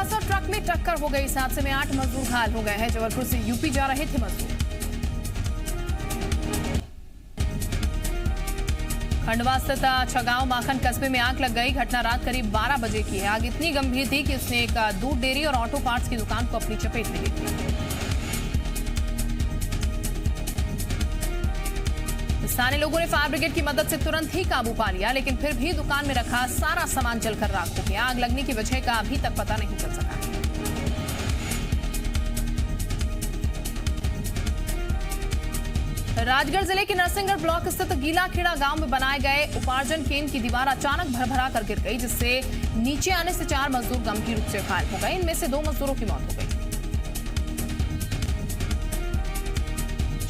बस और ट्रक में टक्कर हो गई। इस हादसे में 8 मजदूर घायल हो गए हैं। जबलपुर से यूपी जा रहे थे मजदूर। खंडवा स्थित छगांव माखन कस्बे में आग लग गई। घटना रात करीब 12 बजे की है। आग इतनी गंभीर थी कि उसने एक दूध डेयरी और ऑटो पार्ट्स की दुकान को अपनी चपेट में ले लिया। स्थानीय लोगों ने फायर ब्रिगेड की मदद से तुरंत ही काबू पा लिया, लेकिन फिर भी दुकान में रखा सारा सामान जलकर राख हो गया। आग लगने की वजह का अभी तक पता नहीं चल सका। राजगढ़ जिले के नरसिंहगढ़ ब्लॉक स्थित गीलाखेड़ा गांव में बनाए गए उपार्जन केंद्र की दीवार अचानक भरभरा कर गिर गई, जिससे नीचे आने से 4 मजदूर गंभीर रूप से घायल हो गए। इनमें से 2 मजदूरों की मौत हो गई।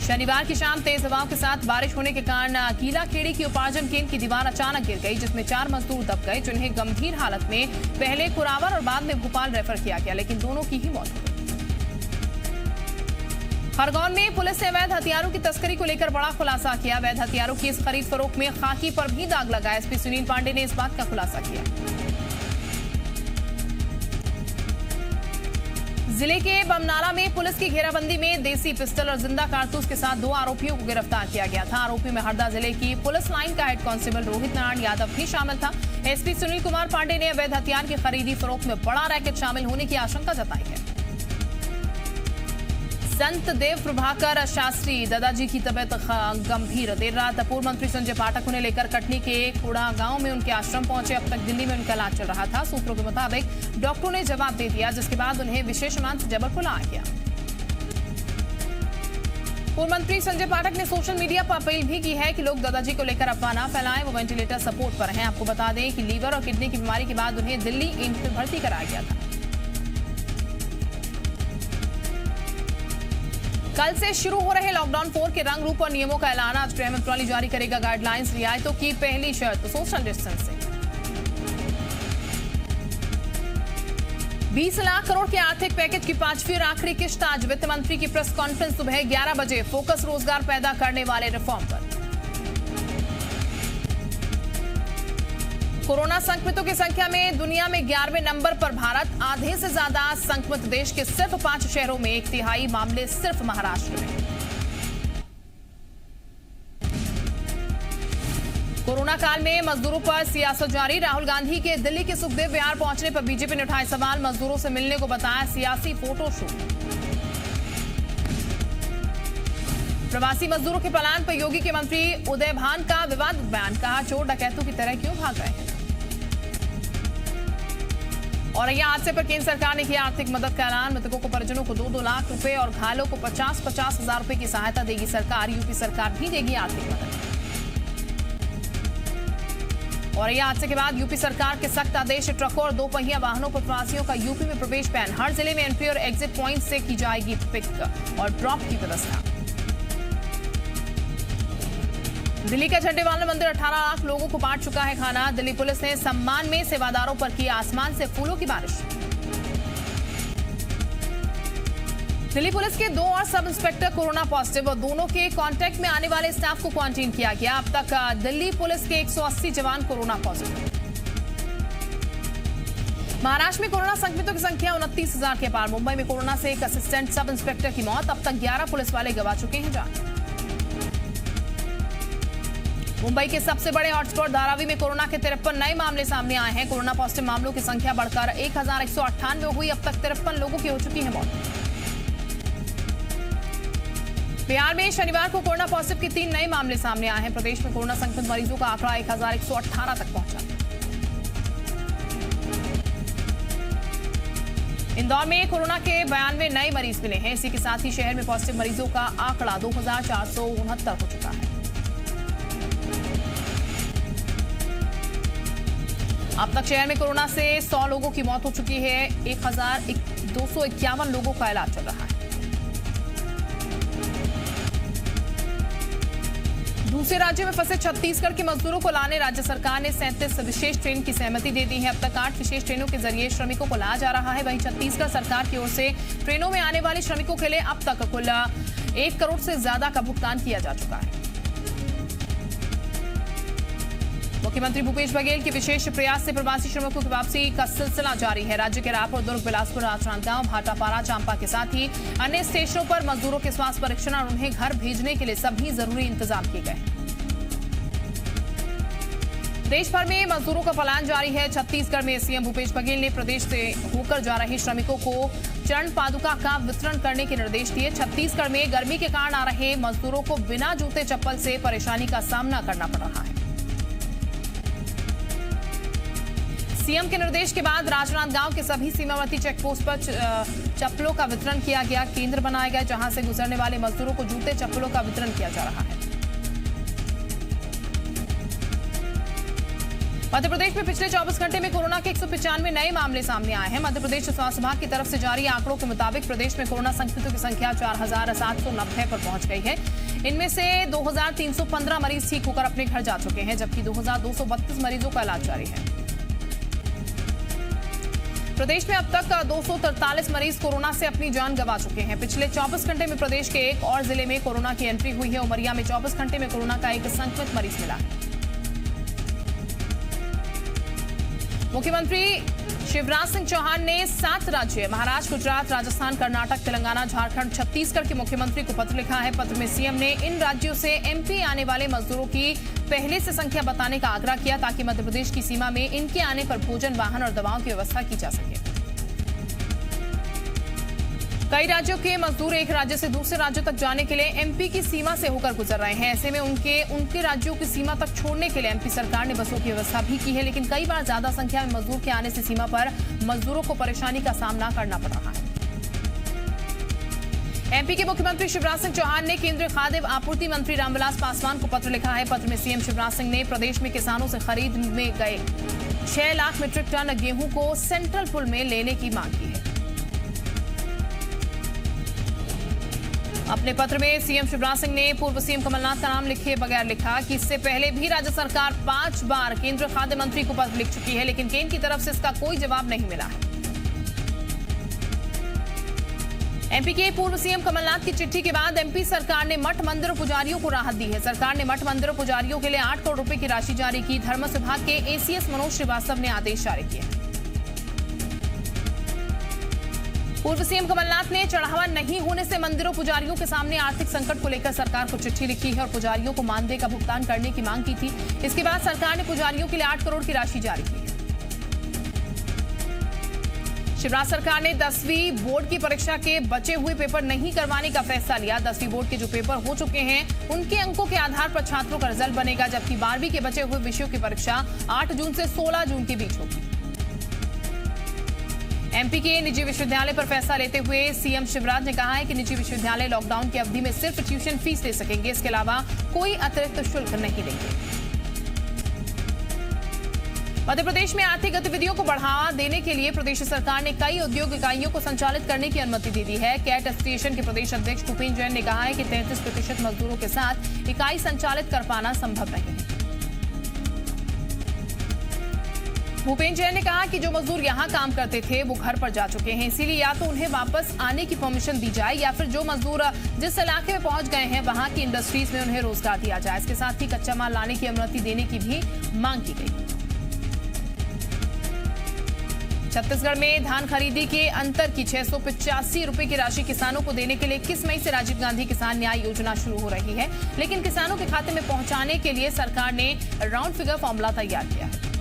शनिवार की शाम तेज हवाओं के साथ बारिश होने के कारण गीलाखेड़ी की उपार्जन केंद्र की दीवार अचानक गिर गई, जिसमें 4 मजदूर दब गए, जिन्हें गंभीर हालत में पहले कुरावर और बाद में भोपाल रेफर किया गया, लेकिन दोनों की ही मौत हो गई। खरगोन में पुलिस ने अवैध हथियारों की तस्करी को लेकर बड़ा खुलासा किया। अवैध हथियारों की इस खरीद फरोख्त में खाकी पर भी दाग लगा। एसपी सुनील पांडे ने इस बात का खुलासा किया। जिले के बमनाला में पुलिस की घेराबंदी में देसी पिस्टल और जिंदा कारतूस के साथ 2 आरोपियों को गिरफ्तार किया गया था। आरोपियों में हरदा जिले की पुलिस लाइन का हेड कांस्टेबल रोहित नारायण यादव भी शामिल था। एसपी सुनील कुमार पांडे ने अवैध हथियार की खरीदी फरोख्त में बड़ा रैकेट शामिल होने की आशंका जताई है। संत देव प्रभाकर शास्त्री दादाजी की तबीयत गंभीर। देर रात पूर्व मंत्री संजय पाठक उन्हें लेकर कटनी के खुड़ा गांव में उनके आश्रम पहुंचे। अब तक दिल्ली में उनका इलाज चल रहा था। सूत्रों के मुताबिक डॉक्टरों ने जवाब दे दिया, जिसके बाद उन्हें विशेष विमान से जबलपुर लाया गया। पूर्व मंत्री संजय पाठक ने सोशल मीडिया पर अपील भी की है कि लोग दादाजी को लेकर अफवाह न फैलाएं। वो वेंटिलेटर सपोर्ट पर हैं। आपको बता दें कि लीवर और किडनी की बीमारी के बाद उन्हें दिल्ली एम्स में भर्ती कराया गया था। कल से शुरू हो रहे लॉकडाउन 4 के रंग रूप और नियमों का ऐलान। आज गृह मंत्रालय जारी करेगा गाइडलाइंस। रियायतों की पहली शर्त सोशल डिस्टेंसिंग। 20 लाख करोड़ के आर्थिक पैकेज की 5वीं और आखिरी किश्त आज। वित्त मंत्री की प्रेस कॉन्फ्रेंस सुबह 11 बजे। फोकस रोजगार पैदा करने वाले रिफॉर्म पर। कोरोना संक्रमितों की संख्या में दुनिया में 11वें नंबर पर भारत। आधे से ज्यादा संक्रमित देश के सिर्फ 5 शहरों में। 1/3 मामले सिर्फ महाराष्ट्र में। कोरोना काल में मजदूरों पर सियासत जारी। राहुल गांधी के दिल्ली के सुखदेव विहार पहुंचने पर बीजेपी ने उठाए सवाल। मजदूरों से मिलने को बताया सियासी फोटोशूट। प्रवासी मजदूरों के पलायन पर योगी के मंत्री उदय भान का विवादित बयान। कहा चोर डकैतों की तरह क्यों भाग रहे हैं। और यह हादसे पर केंद्र सरकार ने किया आर्थिक मदद का ऐलान। मृतकों को परिजनों को 2-2 लाख रुपए और घायलों को 50-50 हजार रुपए की सहायता देगी सरकार। यूपी सरकार भी देगी आर्थिक मदद। और यह हादसे के बाद यूपी सरकार के सख्त आदेश। ट्रकों और 2 पहिया वाहनों पर प्रवासियों का यूपी में प्रवेश बैन। हर जिले में एंट्री और एग्जिट पॉइंट से की जाएगी पिक और ड्रॉप की व्यवस्था। दिल्ली का झंडे वाला मंदिर 18 लाख लोगों को बांट चुका है खाना। दिल्ली पुलिस ने सम्मान में सेवादारों पर की आसमान से फूलों की बारिश। दिल्ली पुलिस के 2 और सब इंस्पेक्टर कोरोना पॉजिटिव और दोनों के कांटेक्ट में आने वाले स्टाफ को क्वारंटीन किया गया। अब तक दिल्ली पुलिस के 180 जवान कोरोना पॉजिटिव। महाराष्ट्र में कोरोना संक्रमितों की संख्या 29,000 के पार। मुंबई में कोरोना से एक असिस्टेंट सब इंस्पेक्टर की मौत। अब तक 11 पुलिस वाले गंवा चुके हैं जान। मुंबई के सबसे बड़े हॉटस्पॉट धारावी में कोरोना के 53 नए मामले सामने आए हैं। कोरोना पॉजिटिव मामलों की संख्या बढ़कर 1198 हुई। अब तक 53 लोगों की हो चुकी है मौत। बिहार में शनिवार को कोरोना पॉजिटिव के 3 नए मामले सामने आए हैं। प्रदेश में कोरोना संक्रमित मरीजों का आंकड़ा 1118 तक पहुंचा। इंदौर में कोरोना के 92 नए मरीज मिले हैं। इसी के साथ ही शहर में पॉजिटिव मरीजों का आंकड़ा 2469 हो चुका है। अब तक शहर में कोरोना से 100 लोगों की मौत हो चुकी है। 1251 लोगों का इलाज चल रहा है। दूसरे राज्यों में फंसे छत्तीसगढ़ के मजदूरों को लाने राज्य सरकार ने 37 विशेष ट्रेन की सहमति दे दी है। अब तक 8 विशेष ट्रेनों के जरिए श्रमिकों को लाया जा रहा है। वहीं छत्तीसगढ़ सरकार की ओर से ट्रेनों में आने वाले श्रमिकों के लिए अब तक कुल 1 करोड़ से ज्यादा का भुगतान किया जा चुका है। मुख्यमंत्री भूपेश बघेल के विशेष प्रयास से प्रवासी श्रमिकों की वापसी का सिलसिला जारी है। राज्य के रायपुर, दुर्ग, बिलासपुर, राजनांदगांव, भाटापारा, चांपा के साथ ही अन्य स्टेशनों पर मजदूरों के स्वास्थ्य परीक्षण और उन्हें घर भेजने के लिए सभी जरूरी इंतजाम किए गए। देश भर में मजदूरों का पलायन जारी है। छत्तीसगढ़ में सीएम भूपेश बघेल ने प्रदेश से होकर जा रहे श्रमिकों को चरण पादुका का वितरण करने के निर्देश दिए। छत्तीसगढ़ में गर्मी के कारण आ रहे मजदूरों को बिना जूते चप्पल से परेशानी का सामना करना पड़ रहा है। सीएम के निर्देश के बाद राजनांदगांव के सभी सीमावर्ती चेकपोस्ट पर चप्पलों का वितरण किया गया। केंद्र बनाए गए जहां से गुजरने वाले मजदूरों को जूते चप्पलों का वितरण किया जा रहा है। मध्य प्रदेश में पिछले 24 घंटे में कोरोना के 195 नए मामले सामने आए हैं। मध्य प्रदेश स्वास्थ्य विभाग की तरफ से जारी आंकड़ों के मुताबिक प्रदेश में कोरोना संक्रमितों की संख्या 4790 पर पहुंच गई है। इनमें से 2315 मरीज ठीक होकर अपने घर जा चुके हैं, जबकि 2232 मरीजों का इलाज जारी है। प्रदेश में अब तक 243 मरीज कोरोना से अपनी जान गंवा चुके हैं। पिछले 24 घंटे में प्रदेश के एक और जिले में कोरोना की एंट्री हुई है। उमरिया में 24 घंटे में कोरोना का एक संक्रमित मरीज मिला है। मुख्यमंत्री शिवराज सिंह चौहान ने 7 राज्य महाराष्ट्र, गुजरात, राजस्थान, कर्नाटक, तेलंगाना, झारखंड, छत्तीसगढ़ के मुख्यमंत्री को पत्र लिखा है। पत्र में सीएम ने इन राज्यों से एमपी आने वाले मजदूरों की पहले से संख्या बताने का आग्रह किया ताकि मध्य प्रदेश की सीमा में इनके आने पर भोजन, वाहन और दवाओं की व्यवस्था की जा सके। कई राज्यों के मजदूर एक राज्य से दूसरे राज्यों तक जाने के लिए एमपी की सीमा से होकर गुजर रहे हैं। ऐसे में उनके राज्यों की सीमा तक छोड़ने के लिए एमपी सरकार ने बसों की व्यवस्था भी की है, लेकिन कई बार ज्यादा संख्या में मजदूर के आने से सीमा पर मजदूरों को परेशानी का सामना करना पड़ रहा है। एमपी के मुख्यमंत्री शिवराज सिंह चौहान ने केंद्रीय खाद्य आपूर्ति मंत्री रामविलास पासवान को पत्र लिखा है। पत्र में सीएम शिवराज सिंह ने प्रदेश में किसानों से खरीद में गए 6 लाख मीट्रिक टन गेहूं को सेंट्रल पूल में लेने की मांग की है। अपने पत्र में सीएम शिवराज सिंह ने पूर्व सीएम कमलनाथ का नाम लिखे बगैर लिखा कि इससे पहले भी राज्य सरकार 5 बार केंद्रीय खाद्य मंत्री को पत्र लिख चुकी है, लेकिन केंद्र की तरफ से इसका कोई जवाब नहीं मिला है। एमपी के पूर्व सीएम कमलनाथ की चिट्ठी के बाद एमपी सरकार ने मठ मंदिर पुजारियों को राहत दी है। सरकार ने मठ मंदिर पुजारियों के लिए 8 करोड़ रुपए की राशि जारी की। धर्म विभाग के एसीएस मनोज श्रीवास्तव ने आदेश जारी किया। पूर्व सीएम कमलनाथ ने चढ़ावा नहीं होने से मंदिरों पुजारियों के सामने आर्थिक संकट को लेकर सरकार को चिट्ठी लिखी है और पुजारियों को मानदेय का भुगतान करने की मांग की थी। इसके बाद सरकार ने पुजारियों के लिए 8 करोड़ की राशि जारी की है। शिवराज सरकार ने 10वीं बोर्ड की परीक्षा के बचे हुए पेपर नहीं करवाने का फैसला लिया। 10वीं बोर्ड के जो पेपर हो चुके हैं उनके अंकों के आधार पर छात्रों का रिजल्ट बनेगा, जबकि 12वीं के बचे हुए विषयों की परीक्षा 8 जून से 16 जून के बीच होगी। एमपी के निजी विश्वविद्यालय पर फैसला लेते हुए सीएम शिवराज ने कहा है कि निजी विश्वविद्यालय लॉकडाउन की अवधि में सिर्फ ट्यूशन फीस ले सकेंगे, इसके अलावा कोई अतिरिक्त शुल्क नहीं लेंगे। मध्य प्रदेश में आर्थिक गतिविधियों को बढ़ावा देने के लिए प्रदेश सरकार ने कई उद्योग इकाइयों को संचालित करने की अनुमति दे दी है। कैट एसोसिएशन के प्रदेश अध्यक्ष भूपेन्द्र जैन ने कहा है कि 33% मजदूरों के साथ इकाई संचालित कर पाना संभव नहीं है। भूपेन्द्र जैन ने कहा कि जो मजदूर यहां काम करते थे वो घर पर जा चुके हैं, इसीलिए या तो उन्हें वापस आने की परमिशन दी जाए या फिर जो मजदूर जिस इलाके में पहुंच गए हैं वहां की इंडस्ट्रीज में उन्हें रोजगार दिया जाए। इसके साथ ही कच्चा माल लाने की अनुमति देने की भी मांग की गई। छत्तीसगढ़ में धान खरीदी के अंतर की 685 रुपए की राशि किसानों को देने के लिए 21 मई से राजीव गांधी किसान न्याय योजना शुरू हो रही है, लेकिन किसानों के खाते में पहुंचाने के लिए सरकार ने राउंड फिगर फॉर्मूला तैयार किया है।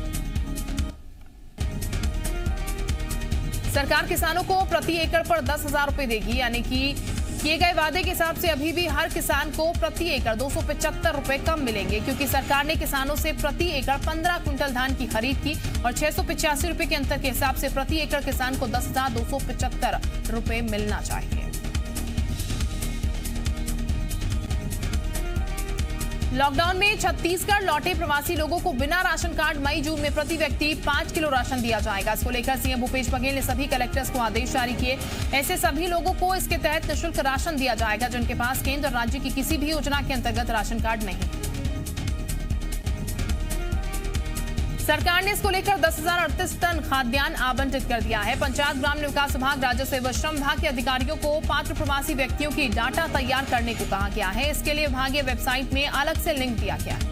सरकार किसानों को प्रति एकड़ पर 10,000 रुपए देगी, यानी कि किए गए वादे के हिसाब से अभी भी हर किसान को प्रति एकड़ 275 रुपए कम मिलेंगे, क्योंकि सरकार ने किसानों से प्रति एकड़ 15 क्विंटल धान की खरीद की और 685 रुपए के अंतर के हिसाब से प्रति एकड़ किसान को 10,275 रुपए मिलना चाहिए। लॉकडाउन में छत्तीसगढ़ लौटे प्रवासी लोगों को बिना राशन कार्ड मई जून में प्रति व्यक्ति 5 किलो राशन दिया जाएगा। इसको लेकर सीएम भूपेश बघेल ने सभी कलेक्टर्स को आदेश जारी किए। ऐसे सभी लोगों को इसके तहत निःशुल्क राशन दिया जाएगा जिनके पास केंद्र और राज्य की किसी भी योजना के अंतर्गत राशन कार्ड नहीं है। सरकार ने इसको लेकर 10,038 टन खाद्यान्न आवंटित कर दिया है। पंचायत ग्रामीण विकास विभाग, राजस्व एवं श्रम विभाग के अधिकारियों को पात्र प्रवासी व्यक्तियों की डाटा तैयार करने को कहा गया है। इसके लिए विभागीय वेबसाइट में अलग से लिंक दिया गया है।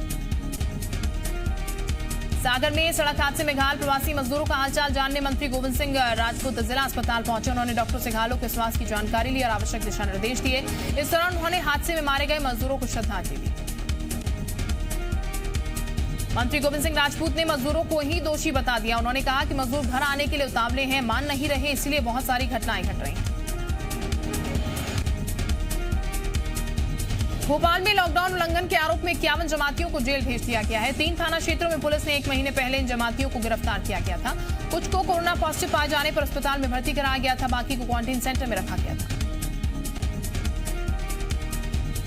सागर में सड़क हादसे में घायल प्रवासी मजदूरों का हालचाल जानने मंत्री गोविंद सिंह राजपूत जिला अस्पताल पहुंचे। उन्होंने डॉक्टर से घायलों के स्वास्थ्य की जानकारी ली और आवश्यक दिशा निर्देश दिए। इस दौरान उन्होंने हादसे में मारे गए मजदूरों को श्रद्धांजलि दी। मंत्री गोविंद सिंह राजपूत ने मजदूरों को ही दोषी बता दिया। उन्होंने कहा कि मजदूर घर आने के लिए उतावले हैं, मान नहीं रहे, इसलिए बहुत सारी घटनाएं घट रही हैं। भोपाल में लॉकडाउन उल्लंघन के आरोप में 51 जमातियों को जेल भेज दिया गया है। 3 थाना क्षेत्रों में पुलिस ने 1 महीने पहले इन जमातियों को गिरफ्तार किया गया था। कुछ को कोरोना पॉजिटिव पाए जाने पर अस्पताल में भर्ती कराया गया था, बाकी को क्वारंटीन सेंटर में रखा गया था।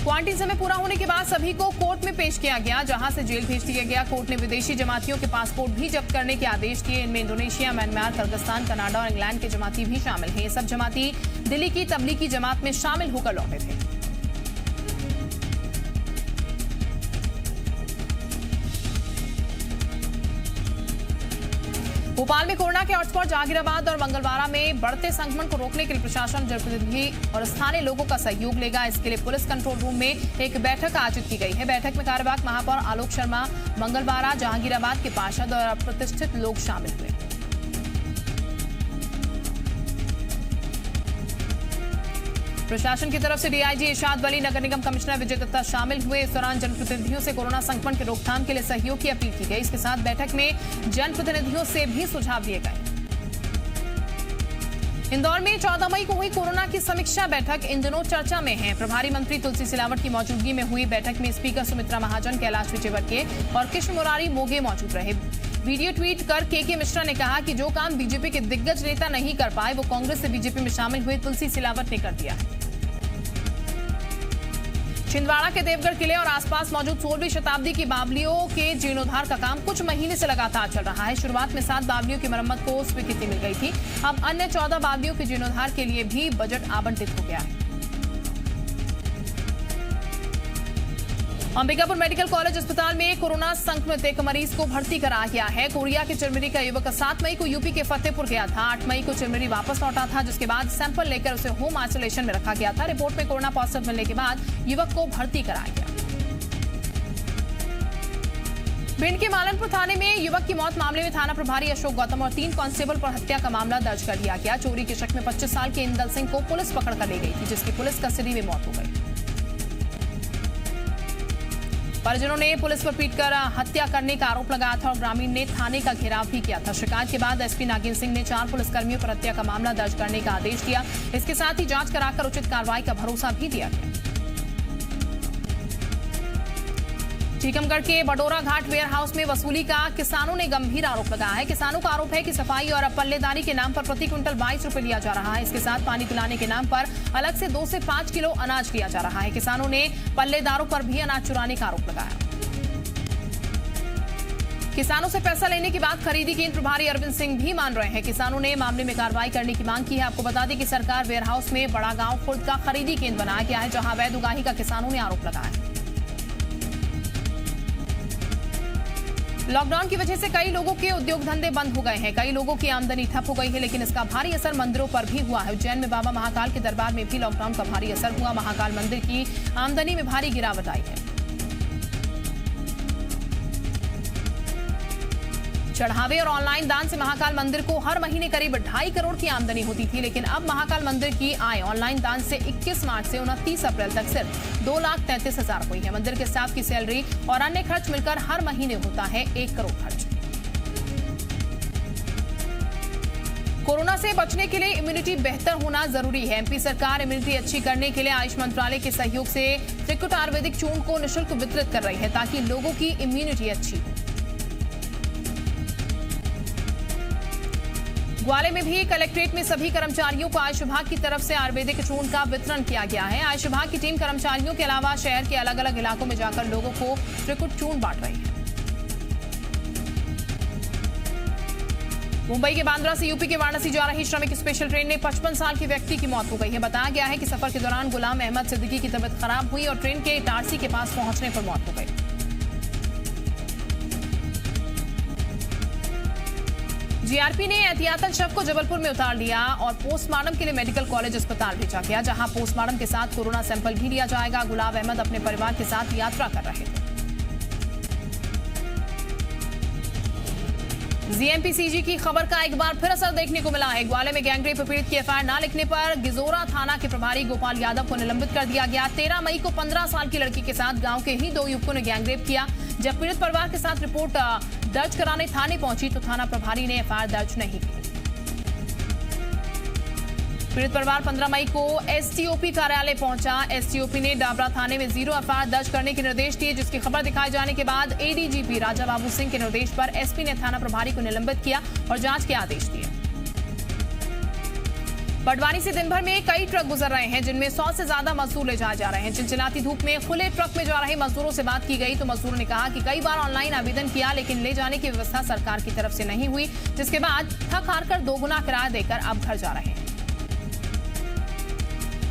क्वारंटीन समय पूरा होने के बाद सभी को कोर्ट में पेश किया गया, जहां से जेल भेज दिया गया। कोर्ट ने विदेशी जमातियों के पासपोर्ट भी जब्त करने के आदेश दिए। इनमें इंडोनेशिया, म्यांमार, किर्गिस्तान, कनाडा और इंग्लैंड के जमाती भी शामिल हैं। ये सब जमाती दिल्ली की तबलीगी जमात में शामिल होकर लौटे थे। भोपाल में कोरोना के हॉटस्पॉट जहांगीराबाद और मंगलवाड़ा में बढ़ते संक्रमण को रोकने के लिए प्रशासन, जनप्रतिनिधि और स्थानीय लोगों का सहयोग लेगा। इसके लिए पुलिस कंट्रोल रूम में एक बैठक आयोजित की गई है। बैठक में कार्यवाहक महापौर आलोक शर्मा, मंगलवाड़ा, जहांगीराबाद के पार्षद और प्रतिष्ठित लोग शामिल हुए। प्रशासन की तरफ से डीआईजी इरशाद वली, नगर निगम कमिश्नर विजय दत्ता शामिल हुए। इस दौरान जनप्रतिनिधियों से कोरोना संक्रमण के रोकथाम के लिए सहयोग की अपील की गई। इसके साथ बैठक में जनप्रतिनिधियों से भी सुझाव दिए गए। इंदौर में 14 मई को हुई कोरोना की समीक्षा बैठक इन दिनों चर्चा में है। प्रभारी मंत्री तुलसी सिलावट की मौजूदगी में हुई बैठक में स्पीकर सुमित्रा महाजन, कैलाश विजयवर्गीय और कृष्ण मुरारी मोघे मौजूद रहे। वीडियो ट्वीट कर के मिश्रा ने कहा कि जो काम बीजेपी के दिग्गज नेता नहीं कर पाए, वो कांग्रेस से बीजेपी में शामिल हुए तुलसी सिलावट ने कर दिया। छिंदवाड़ा के देवगढ़ किले और आसपास मौजूद 16वीं शताब्दी की बावलियों के जीर्णोद्धार का काम कुछ महीने से लगातार चल रहा है। शुरुआत में 7 बावलियों की मरम्मत को स्वीकृति मिल गई थी। अब अन्य 14 बावलियों के जीर्णोद्धार के लिए भी बजट आवंटित हो गया है। अंबिकापुर मेडिकल कॉलेज अस्पताल में कोरोना संक्रमित एक मरीज को भर्ती कराया गया है। कोरिया के चिरमिरी का युवक 7 मई को यूपी के फतेहपुर गया था। 8 मई को चिरमिरी वापस लौटा था, जिसके बाद सैंपल लेकर उसे होम आइसोलेशन में रखा गया था। रिपोर्ट में कोरोना पॉजिटिव मिलने के बाद युवक को भर्ती कराया गया। भिंड के मालनपुर थाने में युवक की मौत मामले में थाना प्रभारी अशोक गौतम और 3 कांस्टेबल पर हत्या का मामला दर्ज कर लिया गया। चोरी के शक में 25 साल के इंदल सिंह को पुलिस पकड़ कर ले गई थी, जिसकी पुलिस कस्टडी में मौत हो गई। परिजनों ने पुलिस पर पीटकर हत्या करने का आरोप लगाया था और ग्रामीण ने थाने का घेराव भी किया था। शिकायत के बाद एसपी नागिन सिंह ने 4 पुलिसकर्मियों पर हत्या का मामला दर्ज करने का आदेश दिया। इसके साथ ही जांच कराकर उचित कार्रवाई का भरोसा भी दिया गया। टीकमगढ़ के बडोरा घाट वेयर हाउस में वसूली का किसानों ने गंभीर आरोप लगाया है। किसानों का आरोप है कि सफाई और पल्लेदारी के नाम पर प्रति क्विंटल 22 रुपए लिया जा रहा है। इसके साथ पानी पिलाने के नाम पर अलग से 2 से 5 किलो अनाज लिया जा रहा है। किसानों ने पल्लेदारों पर भी अनाज चुराने का आरोप लगाया। किसानों से पैसा लेने की बात खरीदी केंद्र प्रभारी अरविंद सिंह भी मान रहे हैं। किसानों ने मामले में कार्रवाई करने की मांग की है। आपको बता दें कि सरकार वेयर हाउस में बड़ा गांव खुर्द का खरीदी केंद्र बनाया गया है, जहां अवैध उगाही का किसानों ने आरोप लगाया है। लॉकडाउन की वजह से कई लोगों के उद्योग धंधे बंद हो गए हैं। कई लोगों की आमदनी ठप हो गई है, लेकिन इसका भारी असर मंदिरों पर भी हुआ है। उज्जैन में बाबा महाकाल के दरबार में भी लॉकडाउन का भारी असर हुआ। महाकाल मंदिर की आमदनी में भारी गिरावट आई है। चढ़ावे और ऑनलाइन दान से महाकाल मंदिर को हर महीने करीब 2.5 करोड़ की आमदनी होती थी, लेकिन अब महाकाल मंदिर की आय ऑनलाइन दान से 21 मार्च से 29 अप्रैल तक सिर्फ 2,33,000 हुई है। मंदिर के स्टाफ की सैलरी और अन्य खर्च मिलकर हर महीने होता है 1 करोड़ खर्च। कोरोना से बचने के लिए इम्यूनिटी बेहतर होना जरूरी है। एमपी सरकार इम्यूनिटी अच्छी करने के लिए आयुष मंत्रालय के सहयोग से त्रिकुट आयुर्वेदिक चूर्ण को निःशुल्क वितरित कर रही है, ताकि लोगों की इम्यूनिटी अच्छी हो। ग्वालियर में भी कलेक्ट्रेट में सभी कर्मचारियों को आयुष विभाग की तरफ से आयुर्वेदिक चूर्ण का वितरण किया गया है। आयुष विभाग की टीम कर्मचारियों के अलावा शहर के अलग अलग इलाकों में जाकर लोगों को त्रिकुट चूर्ण बांट रही है। मुंबई के बांद्रा से यूपी के वाराणसी जा रही श्रमिक स्पेशल ट्रेन में 55 साल के व्यक्ति की मौत हो गई है। बताया गया है कि सफर के दौरान गुलाम अहमद सिद्दीकी की तबीयत खराब हुई और ट्रेन के इटारसी के पास पहुंचने पर मौत हो गई। जीआरपी ने एहतियातन शव को जबलपुर में उतार लिया और पोस्टमार्टम के लिए मेडिकल कॉलेज अस्पताल भेजा गया, जहां पोस्टमार्टम के साथ कोरोना सैंपल भी लिया जाएगा। गुलाम अहमद अपने परिवार के साथ यात्रा कर रहे थे। जीएमपीसीजी की खबर का एक बार फिर असर देखने को मिला है। ग्वालियर में गैंगरेप पीड़ित की एफआईआर न लिखने पर गिजोरा थाना के प्रभारी गोपाल यादव को निलंबित कर दिया गया। 13 मई को 15 साल की लड़की के साथ गांव के ही 2 युवकों ने गैंगरेप किया। जब पीड़ित परिवार के साथ रिपोर्ट दर्ज कराने थाने पहुंची तो थाना प्रभारी ने एफआईआर दर्ज नहीं की। पीड़ित परिवार 15 मई को एसटीओपी कार्यालय पहुंचा। एसटीओपी ने डाबरा थाने में 0 एफआईआर दर्ज करने के निर्देश दिए, जिसकी खबर दिखाए जाने के बाद एडीजीपी राजा बाबू सिंह के निर्देश पर एसपी ने थाना प्रभारी को निलंबित किया और जांच के आदेश दिए। बड़वानी से दिन भर में कई ट्रक गुजर रहे हैं, जिनमें 100 से ज्यादा मजदूर ले जाए जा रहे हैं। चिलचिलाती धूप में खुले ट्रक में जा रहे मजदूरों से बात की गई तो मजदूरों ने कहा कि कई बार ऑनलाइन आवेदन किया, लेकिन ले जाने की व्यवस्था सरकार की तरफ से नहीं हुई, जिसके बाद थक हार कर 2 गुना किराया देकर अब घर जा रहे हैं।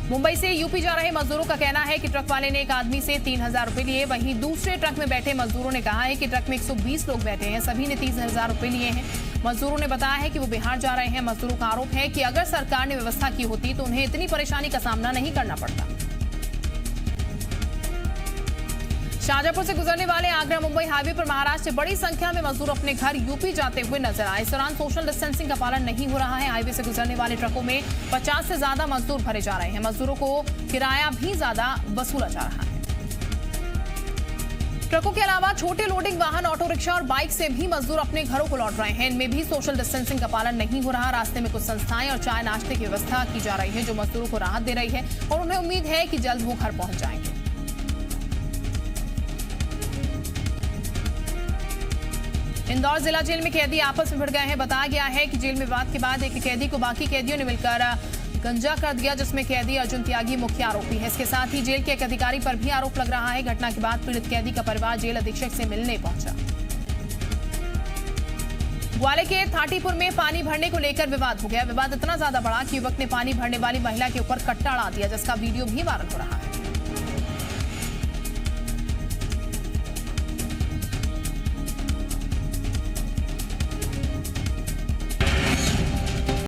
मुंबई से यूपी जा रहे मजदूरों का कहना है कि ट्रक वाले ने एक आदमी से 3000 रुपए लिए। वहीं दूसरे ट्रक में बैठे मजदूरों ने कहा है कि ट्रक में 120 लोग बैठे हैं, सभी ने 30,000 रुपए लिए हैं। मजदूरों ने बताया है कि वो बिहार जा रहे हैं। मजदूरों का आरोप है कि अगर सरकार ने व्यवस्था की होती तो उन्हें इतनी परेशानी का सामना नहीं करना पड़ता। शाहजहांपुर से गुजरने वाले आगरा मुंबई हाईवे पर महाराष्ट्र से बड़ी संख्या में मजदूर अपने घर यूपी जाते हुए नजर आए। इस दौरान सोशल डिस्टेंसिंग का पालन नहीं हो रहा है। हाईवे से गुजरने वाले ट्रकों में 50 से ज्यादा मजदूर भरे जा रहे हैं। मजदूरों को किराया भी ज्यादा वसूला जा रहा है। ट्रकों के अलावा छोटे लोडिंग वाहन, ऑटो रिक्शा और बाइक से भी मजदूर अपने घरों को लौट रहे हैं। इनमें भी सोशल डिस्टेंसिंग का पालन नहीं हो रहा। रास्ते में कुछ संस्थाएं और चाय नाश्ते की व्यवस्था की जा रही है, जो मजदूरों को राहत दे रही है और उन्हें उम्मीद है कि जल्द वो घर पहुंच जाएंगे। इंदौर जिला जेल में कैदी आपस में भिड़ गए हैं। बताया गया है कि जेल में विवाद के बाद एक कैदी को बाकी कैदियों ने मिलकर गंजा कर दिया, जिसमें कैदी अर्जुन त्यागी मुख्य आरोपी है। इसके साथ ही जेल के एक अधिकारी पर भी आरोप लग रहा है। घटना के बाद पीड़ित कैदी का परिवार जेल अधीक्षक से मिलने पहुंचा। ग्वालियर के थाटीपुर में पानी भरने को लेकर विवाद हो गया। विवाद इतना ज्यादा बढ़ा कि युवक ने पानी भरने वाली महिला के ऊपर कट्टा अड़ा दिया, जिसका वीडियो भी वायरल हो रहा है।